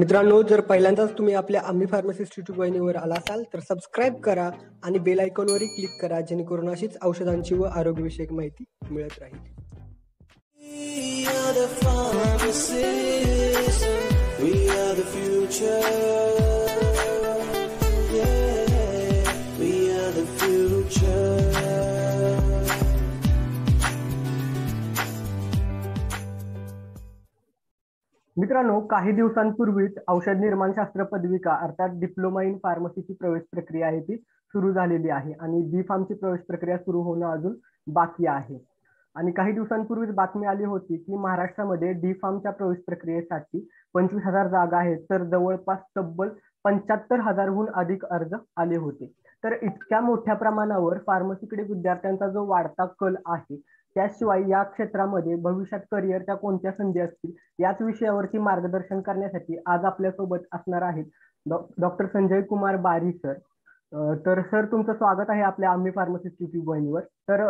मित्रांनो, जर पहिल्यांदाच तुम्ही आपल्या आम्ही फार्मासिस्ट यूट्यूब वाहिनीवर आला असाल तर सबस्क्राईब करा आणि बेल आयकॉनवरही क्लिक करा, जेणेकरून अशीच औषधांची व आरोग्यविषयक माहिती मिळत राहील. We are the pharmacists. We are the future. Yeah, we are the future. मित्रांनो, काही दिवसांपूर्वीच औषध निर्माणशास्त्र पदविका अर्थात डिप्लोमा इन फार्मसीची प्रवेश प्रक्रिया आहे ती सुरू झालेली आहे आणि बी फार्मची प्रवेश प्रक्रिया सुरू होणं अजून बाकी आहे. आणि काही दिवसांपूर्वीच बातमी आली होती की महाराष्ट्रामध्ये डी फार्मच्या प्रवेश प्रक्रियेसाठी 25,000 जागा आहेत, तर जवळपास तब्बल 75,000हून अधिक अर्ज आले होते. तर इतक्या मोठ्या प्रमाणावर फार्मसीकडे विद्यार्थ्यांचा जो वाढता कल आहे, त्याशिवाय या क्षेत्रामध्ये भविष्यात करिअरच्या कोणत्या संधी असतील याच विषयावरती मार्गदर्शन करण्यासाठी आज आपल्यासोबत असणार आहेत डॉक्टर संजय कुमार बारी सर. तर सर, तुमचं स्वागत आहे आपल्या आम्ही फार्मासिस्ट यूट्यूब वाहिनीवर. तर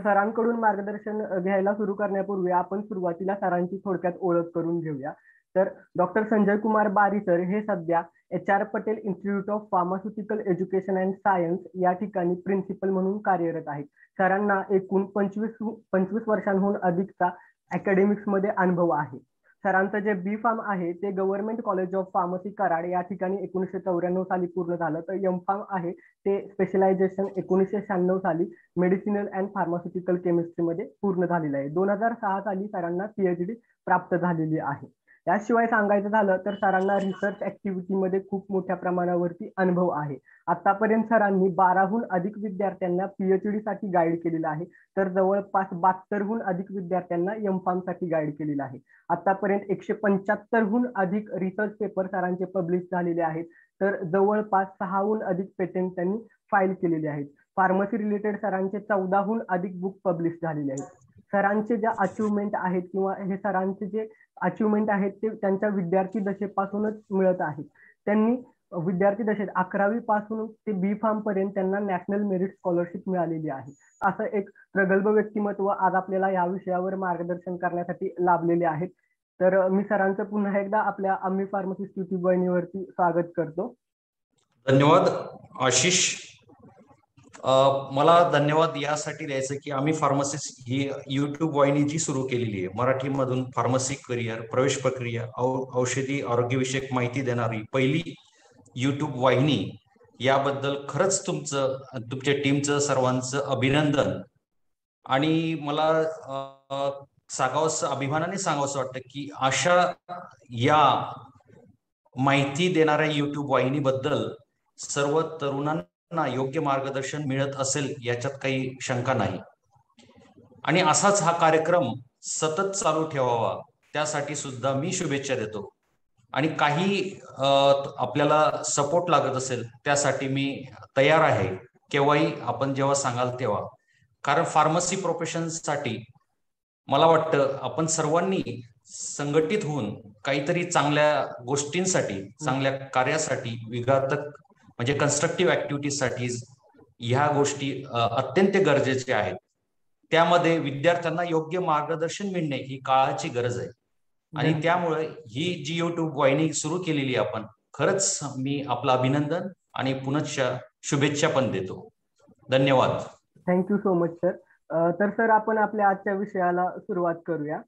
सरांकडून मार्गदर्शन घ्यायला सुरू करण्यापूर्वी आपण सुरुवातीला सरांची थोडक्यात ओळख करून घेऊया. तर डॉक्टर संजय कुमार बारी सर हे सध्या HR Patel institute of pharmaceutical education and science या ठिकाणी प्रिन्सिपल म्हणून कार्यरत आहेत. सरांना एकूण 25 वर्षांहून अधिकचा अकॅडमिक्स मध्ये अनुभव आहे. सरांचं जे बी फार्म आहे ते government college of pharmacy Karad या ठिकाणी 1994 साली पूर्ण झालं. तर एम फार्म आहे ते स्पेशलायझेशन 1996 साली मेडिसिनल अँड फार्मास्युटिकल केमिस्ट्रीमध्ये पूर्ण झालेलं आहे. 2006 साली सरांना PhD प्राप्त झालेली आहे. याशिवाय सांगायचं झालं तर सरांना रिसर्च ऍक्टिव्हिटीमध्ये खूप मोठ्या प्रमाणावरती अनुभव आहे. आतापर्यंत सरांनी 12हून अधिक विद्यार्थ्यांना PhD साठी गाईड केलेलं आहे, तर जवळपास 72हून अधिक विद्यार्थ्यांना एम फार्म साठी गाईड केलेलं आहे. आतापर्यंत 175हून अधिक रिसर्च पेपर सरांचे पब्लिश झालेले आहेत, तर जवळपास 6हून अधिक पेटंट त्यांनी फाईल केलेले आहेत. फार्मसी रिलेटेड सरांचे 14हून अधिक बुक पब्लिश झालेले आहेत. सरांचे ज्या अचिव्हमेंट आहेत किंवा हे सरांचे जे अचिव्हमेंट आहेत ते त्यांच्या विद्यार्थी दशेपासूनच मिळत आहेत. त्यांनी विद्यार्थी दशेत 11वी पासून ते बी फार्म पर्यंत त्यांना नॅशनल मेरिट स्कॉलरशिप मिळालेली आहे. असं एक प्रगल्भ व्यक्तिमत्व आज आपल्याला या विषयावर मार्गदर्शन करण्यासाठी लाभलेले आहेत. तर मी सरांचं पुन्हा एकदा आपल्या आम्ही फार्मसिस्ट यूट्यूब वाहिनीवरती स्वागत करतो. धन्यवाद आशिष. मला धन्यवाद यासाठी द्यायचं की आम्ही फार्मसिस्ट ही युट्यूब वाहिनी जी सुरू केलेली आहे, मराठीमधून फार्मसी करिअर, प्रवेश प्रक्रिया, औषधी आरोग्यविषयक माहिती देणारी पहिली युट्यूब वाहिनी, याबद्दल खरंच तुमच्या टीमचं सर्वांचं अभिनंदन. आणि मला अभिमानाने सांगावंसं वाटतं की अशा या माहिती देणाऱ्या युट्यूब वाहिनीबद्दल सर्व तरुणांना योग्य मार्गदर्शन मिळत असेल याच्यात काही शंका नाही. आणि असाच हा कार्यक्रम सतत चालू ठेवावा त्यासाठी सुद्धा मी शुभेच्छा देतो. आणि काही आपल्याला सपोर्ट लागत असेल त्यासाठी मी तयार आहे, केव्हाही आपण जेव्हा सांगाल तेव्हा. कारण फार्मसी प्रोफेशनसाठी मला वाटतं आपण सर्वांनी संघटित होऊन काहीतरी चांगल्या गोष्टींसाठी, चांगल्या कार्यासाठी, विघातक म्हणजे कन्स्ट्रक्टिव्ह ऍक्टिव्हिटीसाठी ह्या गोष्टी अत्यंत गरजेच्या आहेत. त्यामध्ये विद्यार्थ्यांना योग्य मार्गदर्शन मिळणे ही काळाची गरज आहे. आणि त्यामुळे ही जी युट्यूब वाहिनी सुरू केलेली आपण, खरंच मी आपलं अभिनंदन आणि पुनश्च शुभेच्छा पण देतो. धन्यवाद. Thank you so much sir. तर सर, आपण आपल्या आजच्या विषयाला सुरुवात करूया.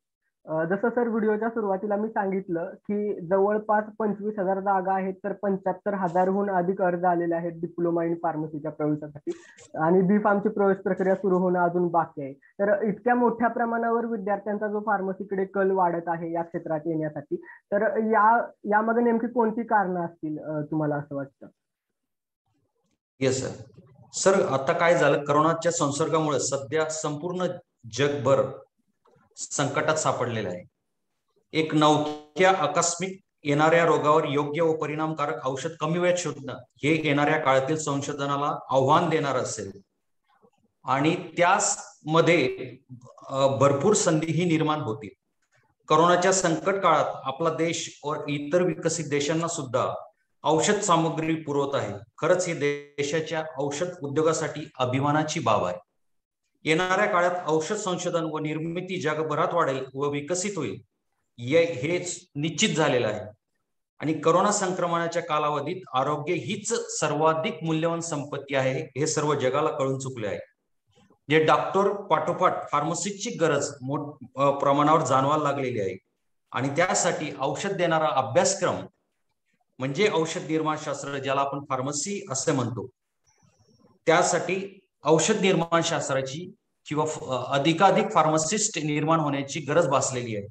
जसं सर व्हिडिओच्या सुरुवातीला मी सांगितलं की जवळपास 25,000 जागा आहेत, तर 75,000हून अधिक अर्ज आलेले आहेत डिप्लोमा इन फार्मसीच्या प्रवेशासाठी. आणि बी फार्मची प्रवेश प्रक्रिया सुरू होणं अजून बाकी आहे. तर इतक्या मोठ्या प्रमाणावर विद्यार्थ्यांचा जो फार्मसीकडे कल वाढत आहे या क्षेत्रात येण्यासाठी, तर यामध्ये नेमकी कोणती कारणं असतील तुम्हाला असं वाटतं? येस सर, आता काय झालं, करोनाच्या संसर्गामुळे सध्या संपूर्ण जगभर संकटात सापडलेलं आहे. एक नवख्या आकस्मिक येणाऱ्या रोगावर योग्य व परिणामकारक औषध कमी वेळात शोधणं हे येणाऱ्या काळातील संशोधनाला आव्हान देणार असेल. आणि त्यामध्ये भरपूर संधीही निर्माण होतील. करोनाच्या संकट काळात आपला देश व इतर विकसित देशांना सुद्धा औषध सामग्री पुरवत आहे. खरंच ही देशाच्या औषध उद्योगासाठी अभिमानाची बाब आहे. येणाऱ्या काळात औषध संशोधन व निर्मिती जगभरात वाढेल व विकसित होईल. हे निश्चित झालेलं आहे. आणि करोना संक्रमणाच्या कालावधीत आरोग्य हीच सर्वाधिक मूल्यवान संपत्ती आहे हे सर्व जगाला कळून चुकले आहे. जे डॉक्टर पाठोपाठ फार्मसिस्टची गरज प्रमाणावर जाणवायला लागलेली आहे. आणि त्यासाठी औषध देणारा अभ्यासक्रम म्हणजे औषध निर्माण शास्त्र, ज्याला आपण फार्मसी असे म्हणतो, त्यासाठी औषध निर्माण शास्त्राची किंवा अधिकाधिक फार्मासिस्ट निर्माण होण्याची गरज भासलेली आहे.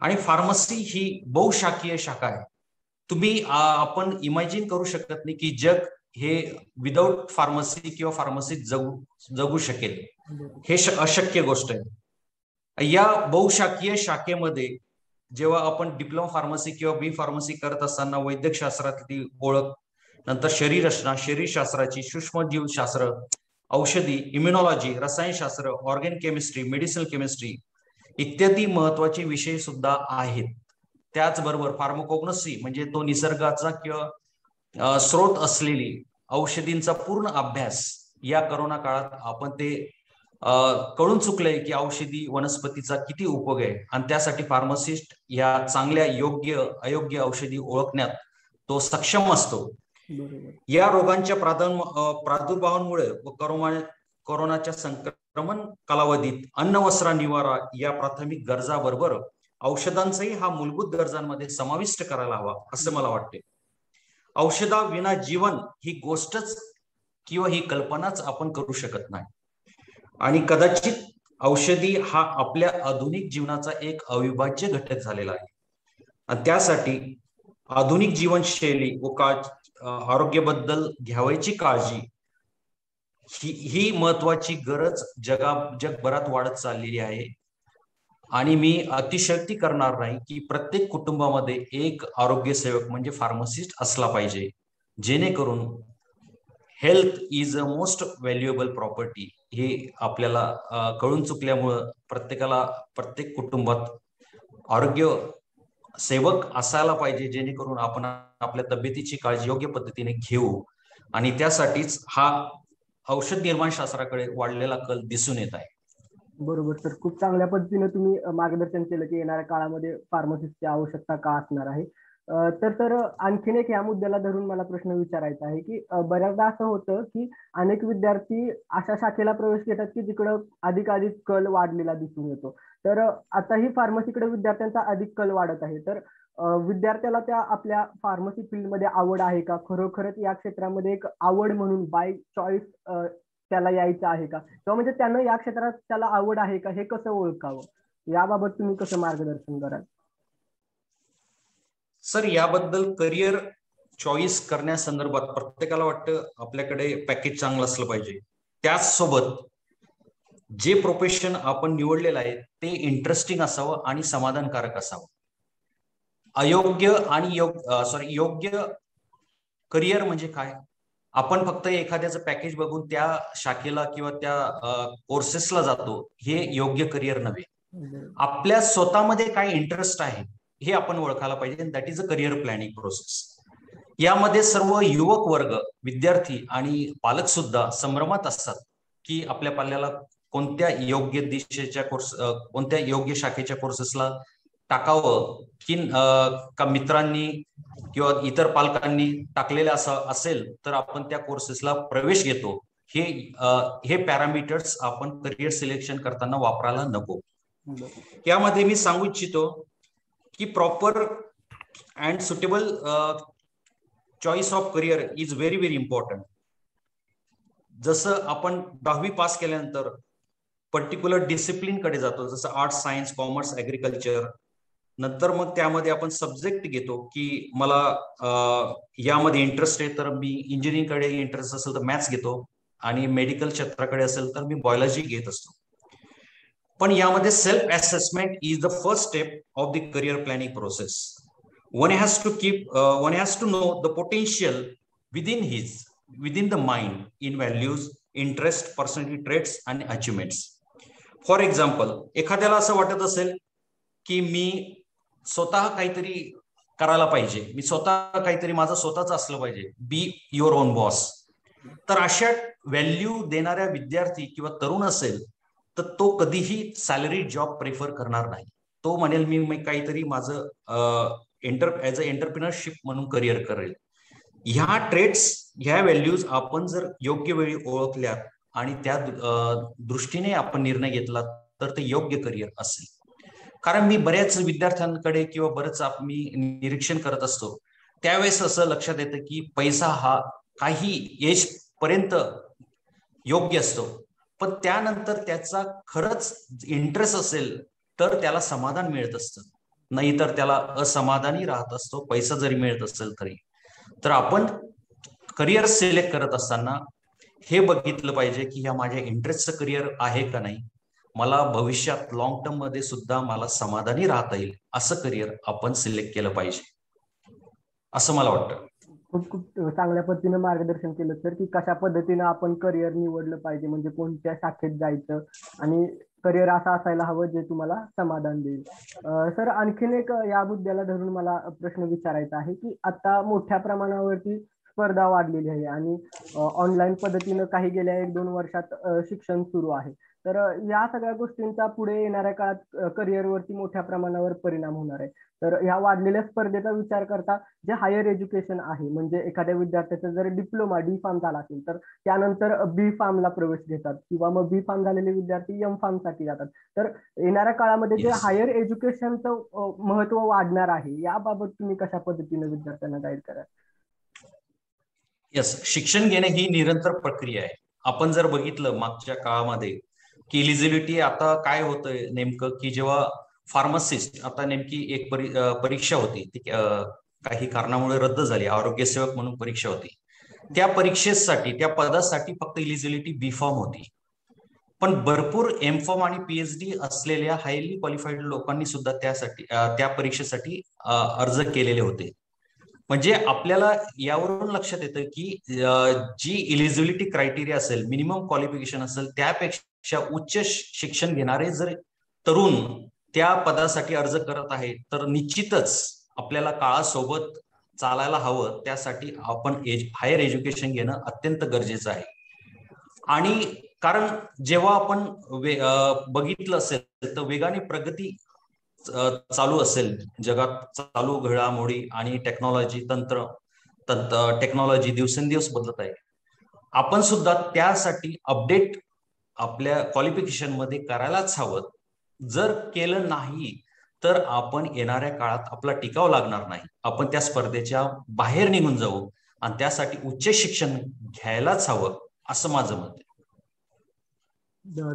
आणि फार्मसी ही बहुशाखीय शाखा आहे. आपण इमॅजिन करू शकत नाही की जग हे विदाऊट फार्मसी किंवा फार्मसिस्ट जगू शकेल. हे अशक्य गोष्ट आहे. या बहुशाखीय शाखेमध्ये जेव्हा आपण डिप्लोमा फार्मसी किंवा बी फार्मसी करत असताना वैद्यकशास्त्रातली ओळख, नंतर शरीरशास्त्राची, सूक्ष्मजीवशास्त्र, औषधी, इम्युनॉलॉजी, रसायनशास्त्र, ऑर्गॅनिक केमिस्ट्री, मेडिसिनल केमिस्ट्री इत्यादी महत्वाचे विषय सुद्धा आहेत. त्याचबरोबर फार्माकोग्नोसी म्हणजे तो निसर्गाचा किंवा स्रोत असलेली औषधींचा पूर्ण अभ्यास या करोना काळात आपण ते कळून चुकलंय की औषधी वनस्पतीचा किती उपयोग आहे. आणि त्यासाठी फार्मासिस्ट या चांगल्या योग्य अयोग्य औषधी ओळखण्यात तो सक्षम असतो. या रोगांच्या प्रादुर्भावामुळे व कोरोनाच्या संक्रमण कालावधीत अन्न, वस्त्र, निवारा या प्राथमिक गरजाबरोबर औषधांचाही हा मूलभूत गरजांमध्ये समाविष्ट करायला हवा असं मला वाटते. औषधाविना जीवन ही गोष्टच किंवा ही कल्पनाच आपण करू शकत नाही. आणि कदाचित औषधी हा आपल्या आधुनिक जीवनाचा एक अविभाज्य घटक झालेला आहे. आणि त्यासाठी आधुनिक जीवनशैली व आरोग्याबद्दल घ्यावयाची काळजी ही महत्वाची गरज जगभरात वाढत चाललेली आहे. आणि मी अतिशयोक्ती करणार नाही की प्रत्येक कुटुंबामध्ये एक आरोग्य सेवक म्हणजे फार्मासिस्ट असला पाहिजे, जेणेकरून health is a most valuable property हे आपल्याला कळून चुकल्यामुळं प्रत्येक कुटुंबात आरोग्य सेवक असायला पाहिजे, जेणेकरून आपण आपल्या तब्येतीची काळजी योग्य पद्धतीने घेऊ. आणि त्यासाठीच हा औषध निर्माण शास्त्राकडे वाढलेला कल दिसून येत आहे. बरोबर सर, खूप चांगल्या पद्धतीने तुम्ही मार्गदर्शन केलं की येणाऱ्या काळामध्ये फार्मसिस्टची आवश्यकता का असणार आहे. तर आणखीन एक या मुद्द्याला धरून मला प्रश्न विचारायचा आहे की बऱ्याचदा असं होतं की अनेक विद्यार्थी अशा शाखेला प्रवेश घेतात की जिकडं अधिकाधिक कल वाढलेला दिसून येतो. तर आताही फार्मसीकडे विद्यार्थ्यांचा अधिक कल वाढत आहे. तर विद्यार्थ्याला त्या आपल्या फार्मसी फील्डमध्ये आवड आहे का, खरोखरच या क्षेत्रामध्ये एक आवड म्हणून बाय चॉईस त्याला यायचं आहे का, किंवा म्हणजे त्यानं या क्षेत्रात त्याला आवड आहे का, हे कसं ओळखावं, याबाबत तुम्ही कसं मार्गदर्शन कराल? सर, याबद्दल करिअर चॉईस करण्यासंदर्भात प्रत्येकाला वाटतं आपल्याकडे पॅकेज चांगलं असलं पाहिजे. त्याचसोबत जे प्रोफेशन आपण निवडलेलं आहे ते इंटरेस्टिंग असावं आणि समाधानकारक असावं. योग्य करिअर म्हणजे काय? आपण फक्त एखाद्याचं पॅकेज बघून त्या शाखेला किंवा त्या कोर्सेसला जातो, हे योग्य करिअर नव्हे. आपल्या स्वतःमध्ये काय इंटरेस्ट आहे हे आपण ओळखायला पाहिजे. That is a career planning process. यामध्ये सर्व युवक वर्ग, विद्यार्थी आणि पालक सुद्धा संभ्रमात असतात की आपल्या पाल्याला कोणत्या योग्य दिशेच्या कोणत्या योग्य शाखेच्या कोर्सेसला टाकावं, की का मित्रांनी किंवा इतर पालकांनी टाकलेले असेल तर आपण त्या कोर्सेसला प्रवेश घेतो. हे पॅरामीटर्स आपण करिअर सिलेक्शन करताना वापरायला नको. यामध्ये मी सांगू इच्छितो की proper and suitable choice of career is very very important. जसं आपण 10वी पास केल्यानंतर पर्टिक्युलर डिसिप्लिन कडे जातो, जसं आर्ट्स, सायन्स, कॉमर्स, ऍग्रिकल्चर. नंतर मग त्यामध्ये आपण सब्जेक्ट घेतो की मला यामध्ये इंटरेस्ट आहे तर मी इंजिनिअरिंग कडे इंटरेस्ट असेल तर मॅथ्स घेतो, आणि मेडिकल क्षेत्राकडे असेल तर मी बायोलॉजी घेत असतो. पण यामध्ये self assessment is the first step of the career planning process. One has to know the potential within the mind in values, interest, personality traits and achievements. For example, एखाद्याला असं वाटत असेल की मी स्वतः काहीतरी करायला पाहिजे, मी स्वतः काहीतरी माझं स्वतःच असलं पाहिजे, बी युअर ओन बॉस. तर अशा व्हॅल्यू देणाऱ्या विद्यार्थी किंवा तरुण असेल तर तो कधीही सॅलरी जॉब प्रेफर करणार नाही. तो म्हणेल मी काहीतरी माझं ॲज अ एंटरप्रिनरशिप म्हणून करिअर करेल. ह्या ट्रेड्स, ह्या व्हॅल्यूज आपण जर योग्य वेळी ओळखल्या आणि त्या दृष्टीने आपण निर्णय घेतला तर ते योग्य करिअर असेल. कारण मी बऱ्याच विद्यार्थ्यांकडे किंवा बरंच मी निरीक्षण करत असतो, त्यावेळेस असं लक्षात येतं की पैसा हा काही एज पर्यंत योग्य असतो, पण त्यानंतर त्याचा खरंच इंटरेस्ट असेल तर त्याला समाधान मिळत असतं, नाहीतर त्याला असमाधानी राहत असतो पैसा जरी मिळत असेल तरी. तर आपण करिअर सिलेक्ट करत असताना हे बघितलं पाहिजे की ह्या माझ्या इंटरेस्टचं करिअर आहे का नाही, मला भविष्यात लॉंग टर्म मध्ये सुद्धा मला समाधानी राहता येईल असं करिअर आपण सिलेक्ट केलं पाहिजे, असं मला वाटतं. खूप चांगल्या पद्धतीने मार्गदर्शन केलं सर, की कशा पद्धतीने आपण करिअर निवडलं पाहिजे, म्हणजे कोणत्या शाखेत जायचं आणि करिअर असं असायला हवं जे तुम्हाला समाधान देईल. सर आणखीन एक या मुद्द्याला धरून मला प्रश्न विचारायचा आहे की आता मोठ्या प्रमाणावरती स्पर्धा वाढलेली आहे आणि ऑनलाईन पद्धतीनं काही गेल्या 1-2 वर्षात शिक्षण सुरू आहे. तर या सगळ्या गोष्टींचा पुढे येणाऱ्या काळात करिअरवरती मोठ्या प्रमाणावर परिणाम होणार आहे. तर ह्या वाढलेल्या स्पर्धेचा विचार करता जे हायर एज्युकेशन आहे, म्हणजे एखाद्या विद्यार्थ्याचा जर डिप्लोमा D.Pharm झाला असेल तर त्यानंतर B.Pharmला प्रवेश घेतात किंवा मग B.Pharm झालेले विद्यार्थी M.Pharm साठी जातात. तर येणाऱ्या काळामध्ये जे हायर एज्युकेशनचं महत्व वाढणार आहे, याबाबत तुम्ही कशा पद्धतीने विद्यार्थ्यांना गाईड कराल? येस, शिक्षण घेणे ही निरंतर प्रक्रिया आहे. आपण जर बघितलं मागच्या काळामध्ये की इलिजिबिलिटी आता काय होतंय नेमकं, की जेव्हा फार्मासिस्ट आता नेमकी एक परीक्षा होती, ती काही कारणामुळे रद्द झाली, आरोग्य सेवक म्हणून परीक्षा होती. त्या परीक्षेसाठी, त्या पदासाठी फक्त इलिजिबिलिटी B.Pharm होती, पण भरपूर M.Pharm आणि PhD असलेल्या हायली क्वालिफाईड लोकांनी सुद्धा त्यासाठी त्या परीक्षेसाठी अर्ज केलेले होते. म्हणजे आपल्याला यावरून लक्षात येतं की जी इलिजिबिलिटी क्रायटेरिया असेल, मिनिमम क्वालिफिकेशन असेल, त्यापेक्षा उच्च शिक्षण घेणारे जर तरुण त्या पदासाठी अर्ज करत आहे तर निश्चितच आपल्याला काळासोबत चालायला हवं. त्यासाठी आपण हायर एज्युकेशन घेणं अत्यंत गरजेचं आहे. आणि कारण जेव्हा आपण बघितलं असेल तर वेगाने प्रगती चालू असेल, जगात चालू घडामोडी आणि टेक्नॉलॉजी टेक्नॉलॉजी दिवसेंदिवस बदलत आहे. आपण सुद्धा त्यासाठी अपडेट आपल्या क्वालिफिकेशन मध्ये करायलाच हवं. जर केलं नाही तर आपण येणाऱ्या काळात आपला टिकाव लागणार नाही, आपण त्या स्पर्धेच्या बाहेर निघून जाऊ आणि त्यासाठी उच्च शिक्षण घ्यायलाच हवं असं माझं मत आहे.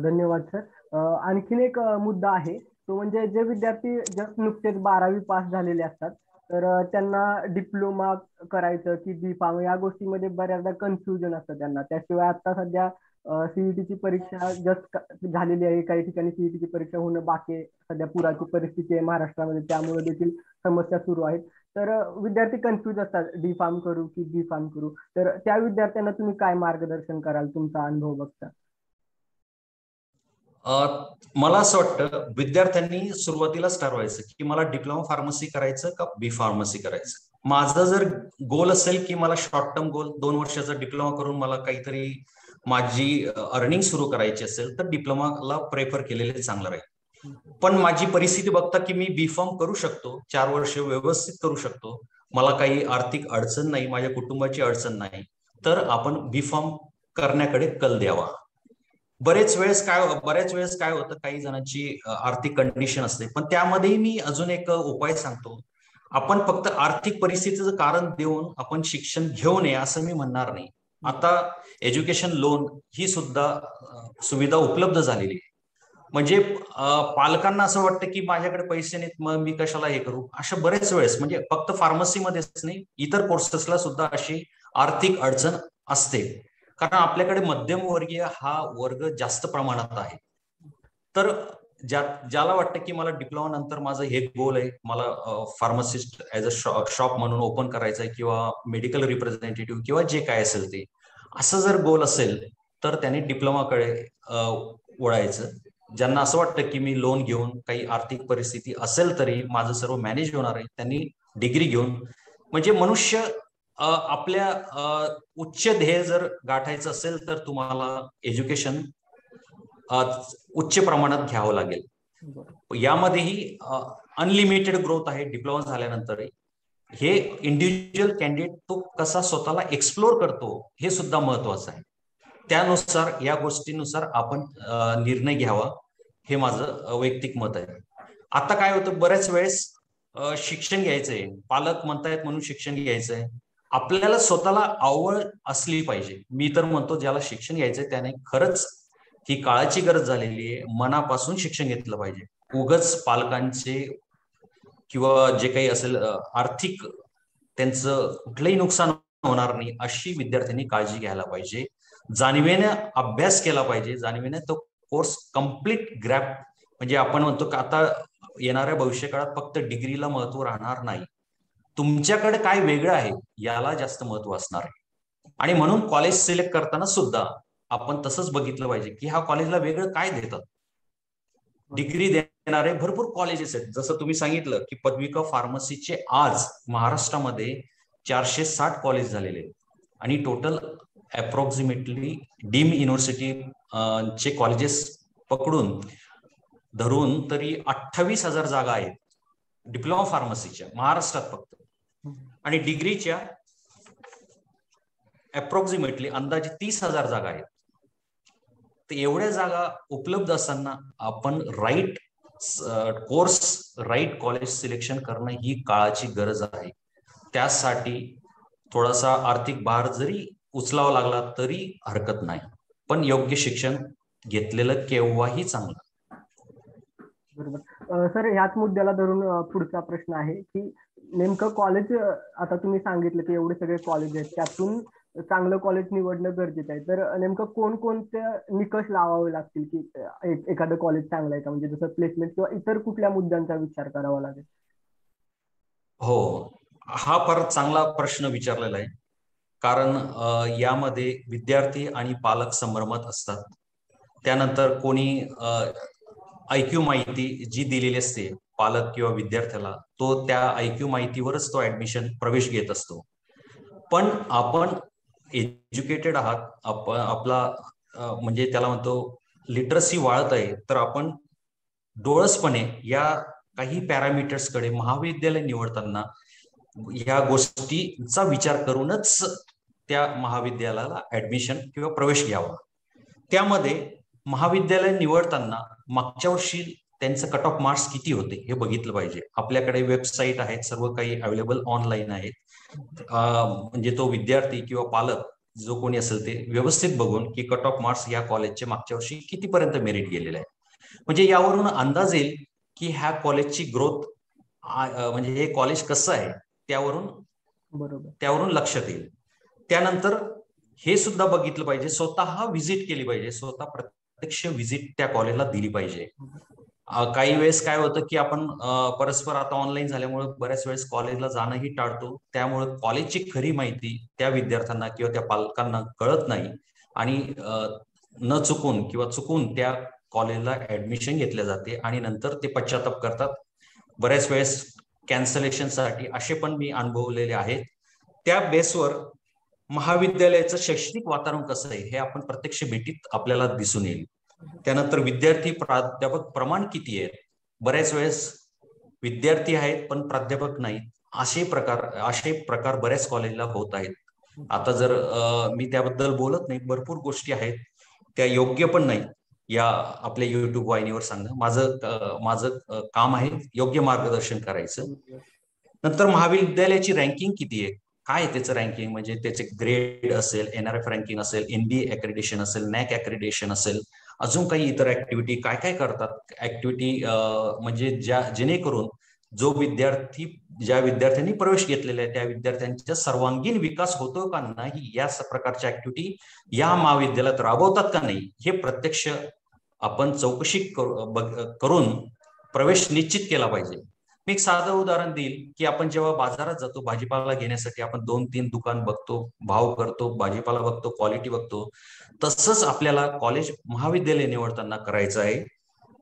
धन्यवाद सर. आणखीन एक मुद्दा आहे, तो म्हणजे जे विद्यार्थी जस्ट नुकतेच 12वी पास झालेले असतात तर त्यांना डिप्लोमा करायचं की B.Pharm या गोष्टीमध्ये बऱ्याचदा कन्फ्युजन असतं त्यांना. त्याशिवाय आता सध्या सीईटीची परीक्षा जस्ट झालेली आहे, काही ठिकाणी सीईटीची परीक्षा होणं बाकी आहे. सध्या पुराची परिस्थिती आहे महाराष्ट्रामध्ये, त्यामुळे देखील समस्या सुरू आहेत. तर विद्यार्थी कन्फ्युज असतात, D.Pharm करू की B.Pharm करू. तर त्या विद्यार्थ्यांना तुम्ही काय मार्गदर्शन कराल तुमचा अनुभव बघता? मला असं वाटतं विद्यार्थ्यांनी सुरुवातीलाच ठरवायचं की मला डिप्लोमा फार्मसी करायचं का B.Pharmacy करायचं. माझं जर गोल असेल की मला शॉर्ट टर्म गोल 2 वर्षाचा डिप्लोमा करून मला काहीतरी माझी अर्निंग सुरू करायची असेल तर डिप्लोमाला प्रेफर केलेले चांगलं राहील. पण माझी परिस्थिती बघता की मी B.Pharm करू शकतो, 4 वर्ष व्यवस्थित करू शकतो, मला काही आर्थिक अडचण नाही, माझ्या कुटुंबाची अडचण नाही, तर आपण B.Pharm करण्याकडे कल द्यावा. बऱ्याच वेळेस काय होतं, काही जणांची आर्थिक कंडिशन असते, पण त्यामध्येही मी अजून एक उपाय सांगतो. आपण फक्त आर्थिक परिस्थितीचं कारण देऊन आपण शिक्षण घेऊ नये असं मी म्हणणार नाही. आता एज्युकेशन लोन ही सुद्धा सुविधा उपलब्ध झालेली आहे. म्हणजे पालकांना असं वाटतं की माझ्याकडे पैसे नाहीत, मग मी कशाला हे करू. अशा बरेच वेळेस, म्हणजे फक्त फार्मसीमध्येच नाही, इतर कोर्सेसला सुद्धा अशी आर्थिक अडचण असते, कारण आपल्याकडे मध्यमवर्गीय हा वर्ग जास्त प्रमाणात आहे. तर ज्याला वाटतं की मला डिप्लोमा नंतर माझं हे गोल आहे, मला फार्मासिस्ट ऍज अ शॉप म्हणून ओपन करायचं आहे किंवा मेडिकल रिप्रेझेंटेटिव्ह किंवा जे काय असेल ते, असं जर गोल असेल तर त्यांनी डिप्लोमाकडे वळायचं. ज्यांना असं वाटतं की मी लोन घेऊन, काही आर्थिक परिस्थिती असेल तरी माझं सर्व मॅनेज होणार आहे, त्यांनी डिग्री घेऊन, म्हणजे मनुष्य आपल्या उच्च ध्येय जर गाठायचं असेल तर तुम्हाला एज्युकेशन उच्च प्रमाणात घ्यावं लागेल. यामध्येही अनलिमिटेड ग्रोथ आहे डिप्लोमा झाल्यानंतरही. हे इंडिव्हिज्युअल कॅन्डिडेट तो कसा स्वतःला एक्सप्लोर करतो हे सुद्धा महत्वाचं आहे. त्यानुसार या गोष्टीनुसार आपण निर्णय घ्यावा, हे माझं वैयक्तिक मत आहे. आता काय होतं, बऱ्याच वेळेस शिक्षण घ्यायचंय, पालक म्हणतायत म्हणून शिक्षण घ्यायचंय, आपल्याला स्वतःला आवड असली पाहिजे. मी तर म्हणतो ज्याला शिक्षण घ्यायचंय त्याने खरंच ही काळाची गरज झालेली आहे, मनापासून शिक्षण घेतलं पाहिजे. उगाच पालकांचे किंवा जे काही असेल आर्थिक त्यांचं कुठलंही नुकसान होणार नाही अशी विद्यार्थ्यांनी काळजी घ्यायला पाहिजे. जाणीवेने अभ्यास केला पाहिजे, जाणीवेने तो कोर्स कम्प्लीट ग्रॅप. म्हणजे आपण म्हणतो की आता येणाऱ्या भविष्यकाळात फक्त डिग्रीला महत्व राहणार नाही, तुमच्याकडे काय वेगळं आहे याला जास्त महत्व असणार आहे. आणि म्हणून कॉलेज सिलेक्ट करताना सुद्धा आपण तसंच बघितलं पाहिजे की ह्या कॉलेजला वेगळं काय देतात. डिग्री देणारे भरपूर कॉलेजेस आहेत. जसं तुम्ही सांगितलं की पदविका फार्मसीचे आज महाराष्ट्रामध्ये 460 कॉलेज झालेले आहेत आणि टोटल अप्रॉक्सिमेटली डीम युनिव्हर्सिटी चे कॉलेजेस पकडून धरून तरी 28,000 जागा आहेत डिप्लोमा फार्मसीच्या महाराष्ट्रात फक्त. आणि डिग्रीच्या अप्रॉक्सिमेटली अंदाजे 30,000 जागा आहेत. तर एवढ्या जागा उपलब्ध असताना आपण right course, right college selection करणं ही काळाची गरज आहे. त्यासाठी थोडासा आर्थिक भार जरी उचलावा लागला तरी हरकत नाही, पण योग्य शिक्षण घेतलेलं केव्हाही चांगलं. बरोबर सर, ह्याच मुद्द्याला धरून पुढचा प्रश्न आहे की नेमकं कॉलेज, आता तुम्ही सांगितलं की एवढे सगळे कॉलेज आहेत, त्यातून चांगलं कॉलेज निवडणं गरजेचं आहे. तर नेमकं कोणकोणते निकष लावावे लागतील की एखादं कॉलेज चांगलं आहे का? म्हणजे जसं प्लेसमेंट किंवा इतर कुठल्या मुद्द्यांचा विचार करावा लागेल? हो, हा फार चांगला प्रश्न विचारलेला आहे. कारण यामध्ये विद्यार्थी आणि पालक संभ्रमात असतात. त्यानंतर कोणी IQ माहिती जी दिलेली असते पालक किंवा विद्यार्थ्याला, तो त्या IQ माहितीवरच तो ऍडमिशन प्रवेश घेत असतो. पण आपण एज्युकेटेड आहात, आपण आपला म्हणजे त्याला म्हणतो लिटरसी वाढत आहे, तर आपण डोळसपणे या काही पॅरामीटर्सकडे महाविद्यालय निवडताना ह्या गोष्टीचा विचार करूनच त्या महाविद्यालयाला ऍडमिशन किंवा प्रवेश घ्यावा. त्यामध्ये महाविद्यालय निवडताना मागच्या वर्षी त्यांचं कट ऑफ मार्क्स किती होते हे बघितलं पाहिजे. आपल्याकडे वेबसाईट आहेत, सर्व काही अवेलेबल ऑनलाईन आहेत. म्हणजे तो विद्यार्थी किंवा पालक जो कोणी असेल ते व्यवस्थित बघून की कट ऑफ मार्क्स या कॉलेजचे मागच्या वर्षी कितीपर्यंत मेरिट गेलेलं आहे, म्हणजे यावरून अंदाज येईल की ह्या कॉलेजची ग्रोथ, म्हणजे हे कॉलेज कसं आहे त्यावरून लक्षात येईल. त्यानंतर हे सुद्धा बघितलं पाहिजे, स्वतः व्हिजिट केली पाहिजे, स्वतः प्रत्यक्ष व्हिजिट त्या कॉलेजला दिली पाहिजे. काही वेळेस काय होतं की आपण परस्पर आता ऑनलाईन झाल्यामुळे बऱ्याच वेळेस कॉलेजला जाणंही टाळतो. त्यामुळे कॉलेजची खरी माहिती त्या विद्यार्थ्यांना किंवा त्या पालकांना कळत नाही आणि न चुकून किंवा चुकून त्या कॉलेजला ऍडमिशन घेतले जाते आणि नंतर ते पश्चाताप करतात. बऱ्याच वेळेस कॅन्सलेशनसाठी असे पण मी अनुभवलेले आहेत. त्या बेसवर महाविद्यालयाचं शैक्षणिक वातावरण कसं आहे हे आपण प्रत्यक्ष भेटीत आपल्याला दिसून येईल. त्यानंतर विद्यार्थी प्राध्यापक प्रमाण किती आहेत, बऱ्याच वेळेस विद्यार्थी आहेत पण प्राध्यापक नाहीत, असे प्रकार बऱ्याच कॉलेजला होत आहेत. आता जर मी त्याबद्दल बोलत नाही, भरपूर गोष्टी आहेत त्या योग्य पण नाही या आपल्या युट्यूब वाहिनीवर सांगणं. माझं काम आहे योग्य मार्गदर्शन करायचं. नंतर महाविद्यालयाची रँकिंग किती आहे, काय त्याचं रँकिंग, म्हणजे त्याचे ग्रेड असेल, NRF रँकिंग असेल, NBA ऍक्रेडिशन असेल, NAC ऍक्रेडिशन असेल, अजून काही इतर ऍक्टिव्हिटी काय काय करतात ऍक्टिव्हिटी, म्हणजे जेणेकरून जो विद्यार्थी, ज्या विद्यार्थ्यांनी प्रवेश घेतलेला आहे त्या विद्यार्थ्यांचा सर्वांगीण विकास होतो का नाही, या प्रकारच्या ऍक्टिव्हिटी या महाविद्यालयात राबवतात का नाही, हे प्रत्यक्ष आपण चौकशी करून प्रवेश निश्चित केला पाहिजे. मी एक साधं उदाहरण देईल की आपण जेव्हा बाजारात जातो भाजीपाला घेण्यासाठी, आपण 2-3 दुकान बघतो, भाव करतो, भाजीपाला बघतो, क्वालिटी बघतो. तसंच आपल्याला कॉलेज महाविद्यालय निवडताना करायचं आहे.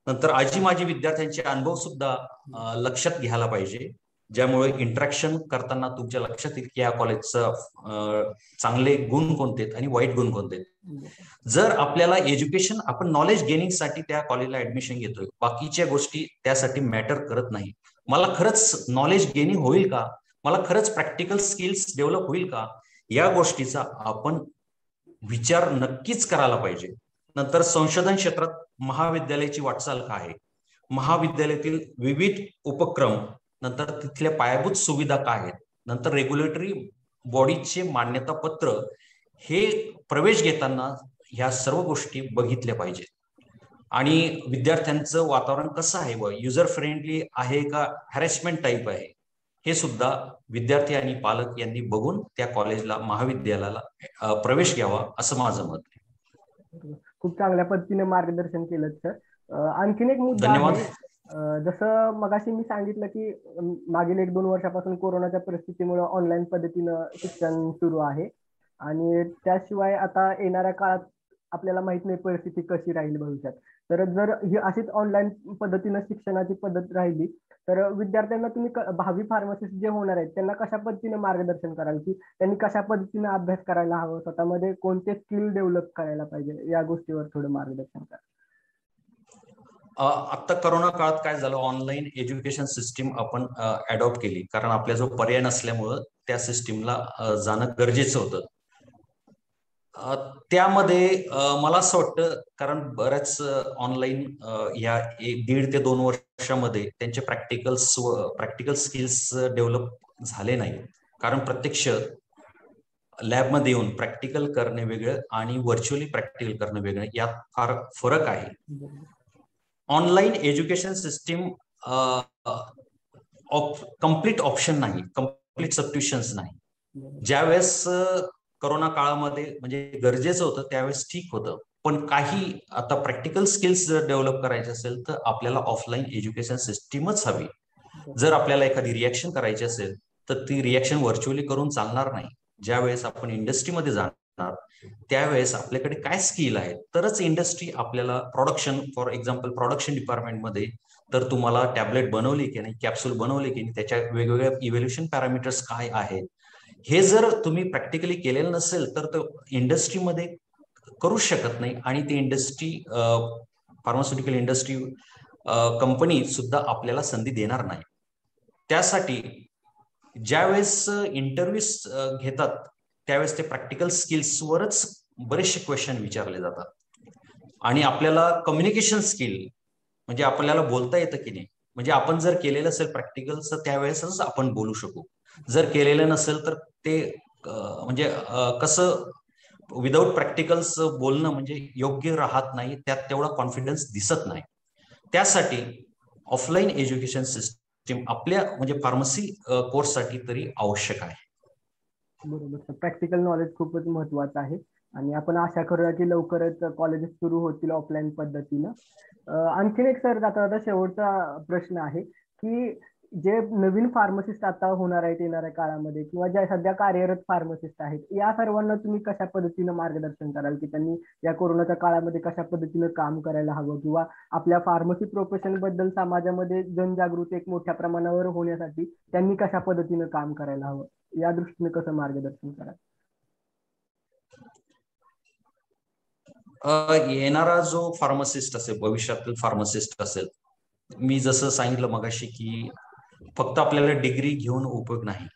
नंतर आजी माजी विद्यार्थ्यांचे अनुभव सुद्धा लक्षात घ्यायला पाहिजे. ज्यामुळे इंटरॅक्शन करताना तुमच्या लक्षात येईल की या कॉलेजचं चांगले गुण कोणते आहेत आणि वाईट गुण कोणते आहेत. जर आपल्याला एज्युकेशन आपण नॉलेज गेनिंगसाठी त्या कॉलेजला ऍडमिशन घेतोय, बाकीच्या गोष्टी त्यासाठी मॅटर करत नाही. मला खरंच नॉलेज गेनिंग होईल का, मला खरंच प्रॅक्टिकल स्किल्स डेव्हलप होईल का, या गोष्टीचा आपण विचार नक्कीच करायला पाहिजे. नंतर संशोधन क्षेत्रात महाविद्यालयाची वाटचाल काय आहे, महाविद्यालयातील विविध उपक्रम, नंतर तिथल्या पायाभूत सुविधा काय आहेत, नंतर रेग्युलेटरी बॉडीचे मान्यता पत्र, हे प्रवेश घेताना ह्या सर्व गोष्टी बघितल्या पाहिजेत. आणि विद्यार्थ्यांचं वातावरण कसं आहे, व युजर फ्रेंडली आहे का हॅरेसमेंट टाईप आहे, हे सुद्धा विद्यार्थी आणि पालक यांनी बघून त्या कॉलेजला महाविद्यालयाला प्रवेश घ्यावा असं माझं मत आहे. खूप चांगल्या पद्धतीने मार्गदर्शन केलं सर. आणखीन एक मुद्दा धन्यवाद. आहे, जसं मगाशी मी सांगितलं की मागील 1-2 वर्षापासून कोरोनाच्या परिस्थितीमुळे ऑनलाईन पद्धतीनं शिक्षण सुरू आहे आणि त्याशिवाय आता येणाऱ्या काळात आपल्याला माहित नाही परिस्थिती कशी राहील भविष्यात. तर जर ही अशीच ऑनलाईन पद्धतीनं शिक्षणाची पद्धत राहिली तर विद्यार्थ्यांना तुम्ही भावी फार्मसिस्ट जे होणार आहेत त्यांना कशा पद्धतीने मार्गदर्शन कराल, की त्यांनी कशा पद्धतीने अभ्यास करायला हवं, स्वतःमध्ये कोणते स्किल डेव्हलप करायला पाहिजे, या गोष्टीवर थोडं मार्गदर्शन करा. आता करोना काळात काय झालं, ऑनलाईन एज्युकेशन सिस्टीम आपण अडॉप्ट केली, कारण आपल्या जो पर्याय नसल्यामुळं त्या सिस्टीमला जाणं गरजेचं होतं. त्यामध्ये मला असं वाटतं, कारण बऱ्याच ऑनलाईन या 1.5 ते 2 वर्षामध्ये त्यांचे प्रॅक्टिकल स्किल्स डेव्हलप झाले नाही, कारण प्रत्यक्ष लॅबमध्ये येऊन प्रॅक्टिकल करणे वेगळं आणि व्हर्च्युअली प्रॅक्टिकल करणे वेगळं, यात फार फरक आहे. Online education system complete option नाही, कम्प्लीट सबस्टिट्यूशन्स नाही. ज्यावेळेस करोना काळामध्ये म्हणजे गरजेचं होतं त्यावेळेस ठीक होतं, पण काही आता प्रॅक्टिकल स्किल्स जर डेव्हलप करायचे असेल तर आपल्याला ऑफलाईन एज्युकेशन सिस्टीमच हवी. जर आपल्याला एखादी रिॲक्शन करायची असेल तर ती रिॲक्शन व्हर्च्युअली करून चालणार नाही. ज्यावेळेस आपण इंडस्ट्रीमध्ये जाणार त्यावेळेस आपल्याकडे काय स्किल आहे, तरच इंडस्ट्री आपल्याला प्रोडक्शन, फॉर एक्झाम्पल प्रोडक्शन डिपार्टमेंटमध्ये तर तुम्हाला टॅबलेट बनवली की नाही, कॅप्सूल बनवली की नाही, त्याच्या वेगवेगळ्या इव्हॅल्युएशन पॅरामीटर्स काय आहेत, हे जर तुम्ही प्रॅक्टिकली केलेलं नसेल तर तो इंडस्ट्रीमध्ये करू शकत नाही. आणि ती इंडस्ट्री, फार्मास्युटिकल इंडस्ट्री कंपनी सुद्धा आपल्याला संधी देणार नाही. त्यासाठी ज्यावेळेस इंटरव्ह्यूज घेतात त्यावेळेस ते प्रॅक्टिकल स्किल्सवरच बरेचसे क्वेश्चन विचारले जातात. आणि आपल्याला कम्युनिकेशन स्किल म्हणजे आपल्याला बोलता येतं की नाही, म्हणजे आपण जर केलेलं असेल प्रॅक्टिकल तर त्यावेळेसच आपण बोलू शकू. जर केलेलं नसेल तर ते म्हणजे कसं विदाऊट प्रॅक्टिकल्स बोलणं म्हणजे योग्य राहत नाही, त्यात तेवढा कॉन्फिडन्स दिसत नाही. त्यासाठी ऑफलाईन एज्युकेशन सिस्टीम आपल्या म्हणजे फार्मसी कोर्ससाठी तरी आवश्यक आहे. बरोबर, प्रॅक्टिकल नॉलेज खूपच महत्वाचं आहे आणि आपण आशा करूया की लवकरच कॉलेजेस सुरू होतील ऑफलाईन पद्धतीनं. आणखीन एक सर आता शेवटचा प्रश्न आहे की जे नवीन फार्मसिस्ट आता होणार आहेत येणाऱ्या काळामध्ये किंवा ज्या सध्या कार्यरत फार्मसिस्ट आहेत, या सर्वांना तुम्ही कशा पद्धतीनं मार्गदर्शन कराल की त्यांनी या कोरोनाच्या काळामध्ये कशा पद्धतीनं काम करायला हवं, किंवा आपल्या फार्मसी प्रोफेशन बद्दल समाजामध्ये जनजागृती एक मोठ्या प्रमाणावर होण्यासाठी त्यांनी कशा पद्धतीनं काम करायला हवं, या दृष्टीने कसं मार्गदर्शन कराल? येणारा जो फार्मासिस्ट असेल, भविष्यातील फार्मासिस्ट असेल, मी जसं सांगितलं मगाशी की फक्त आपल्याला डिग्री घेऊन उपयोग नाही,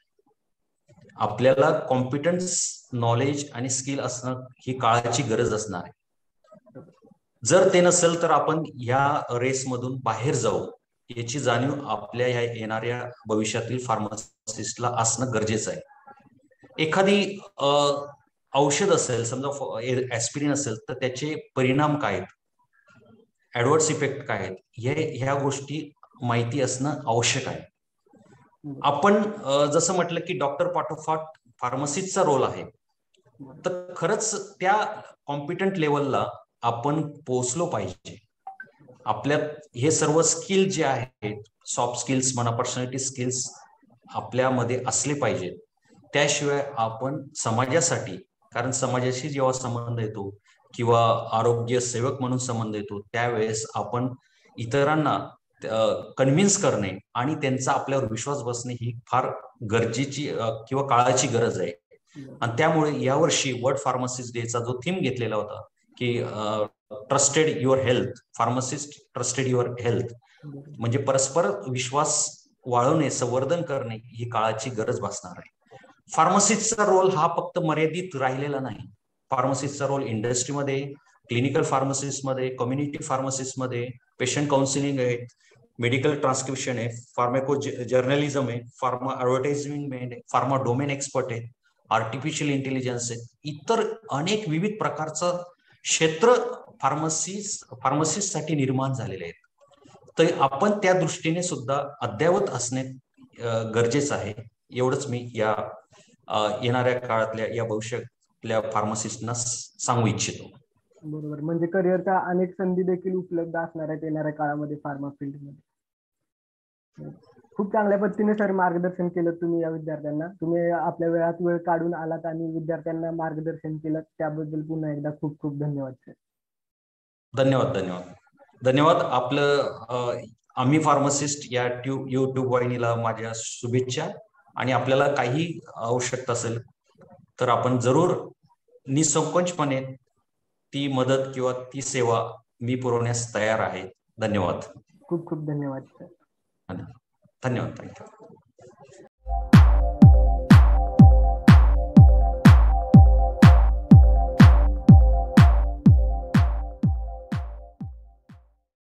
आपल्याला कॉम्पिटन्स, नॉलेज आणि स्किल असणं ही काळाची गरज असणार आहे. जर ते नसेल तर आपण या रेसमधून बाहेर जाऊ याची जाणीव आपल्या या येणाऱ्या भविष्यातील फार्मासिस्टला असणं गरजेचं आहे. एखादी औषध असेल, समजा ऍस्पिरिन असेल, तर त्याचे परिणाम काय आहेत, ऍडव्हर्स इफेक्ट काय आहेत, ह्या गोष्टी माहिती असणं आवश्यक आहे. आपण जसं म्हटलं की डॉक्टर पाठोपाठ फार्मसिस्टचा रोल आहे, तर खरंच त्या कॉम्पिटंट लेवलला आपण पोहोचलो पाहिजे. आपल्यात हे सर्व स्किल जे आहेत, सॉफ्ट स्किल्स म्हणा, पर्सनॅलिटी स्किल्स आपल्यामध्ये असले पाहिजेत. त्याशिवाय आपण समाजासाठी, कारण समाजाशी जेव्हा संबंध येतो किंवा आरोग्य सेवक म्हणून संबंध येतो त्यावेळेस आपण इतरांना कन्व्हिन्स करणे आणि त्यांचा आपल्यावर विश्वास बसणे ही फार गरजेची किंवा काळाची गरज आहे. आणि त्यामुळे यावर्षी वर्ल्ड फार्मसिस्ट डेचा जो थीम घेतलेला होता की trusted your health, pharmacist trusted your health, म्हणजे परस्पर विश्वास वाढवणे, संवर्धन करणे ही काळाची गरज भासणार आहे. फार्मसिस्टचा रोल हा फक्त मर्यादित राहिलेला नाही. फार्मसिस्टचा रोल इंडस्ट्रीमध्ये, क्लिनिकल फार्मसिस्टमध्ये, कम्युनिटी फार्मसिस्टमध्ये, पेशंट काउन्सिलिंग आहे, मेडिकल ट्रान्सक्रिप्शन आहे, फार्माको जर्नलिझम आहे, फार्मा ऍडव्हर्टाइजमेंट आहे, फार्मा डोमेन एक्सपर्ट आहे, आर्टिफिशियल इंटेलिजन्स आहे, इतर अनेक विविध प्रकारचं क्षेत्र फार्मसिस्टसाठी निर्माण झालेले आहेत. तर आपण त्या दृष्टीने सुद्धा अद्ययावत असणे गरजेचं आहे. एवढंच मी या येणाऱ्या काळातल्या या भविष्यातल्या फार्मसिस्टना सांगू इच्छितो. बरोबर, म्हणजे करिअरच्या अनेक संधी देखील उपलब्ध असणार आहेत येणाऱ्या काळामध्ये फार्मा फील्डमध्ये. खूप चांगल्या पद्धतीने सर मार्गदर्शन केलं तुम्ही या विद्यार्थ्यांना. तुम्ही आपल्या वेळात वेळ काढून आलात आणि विद्यार्थ्यांना मार्गदर्शन केलं त्याबद्दल पुन्हा एकदा खूप खूप धन्यवाद सर. धन्यवाद धन्यवाद धन्यवाद. आपलं आम्ही फार्मासिस्ट या युट्यूब वाहिनीला माझ्या शुभेच्छा. आणि आपल्याला काही आवश्यकता असेल तर आपण जरूर निसंकोचपणे ती मदत किंवा ती सेवा मी पुरवण्यास तयार आहे. धन्यवाद. खूप खूप धन्यवाद सर. धन्यवाद. थँक्यू.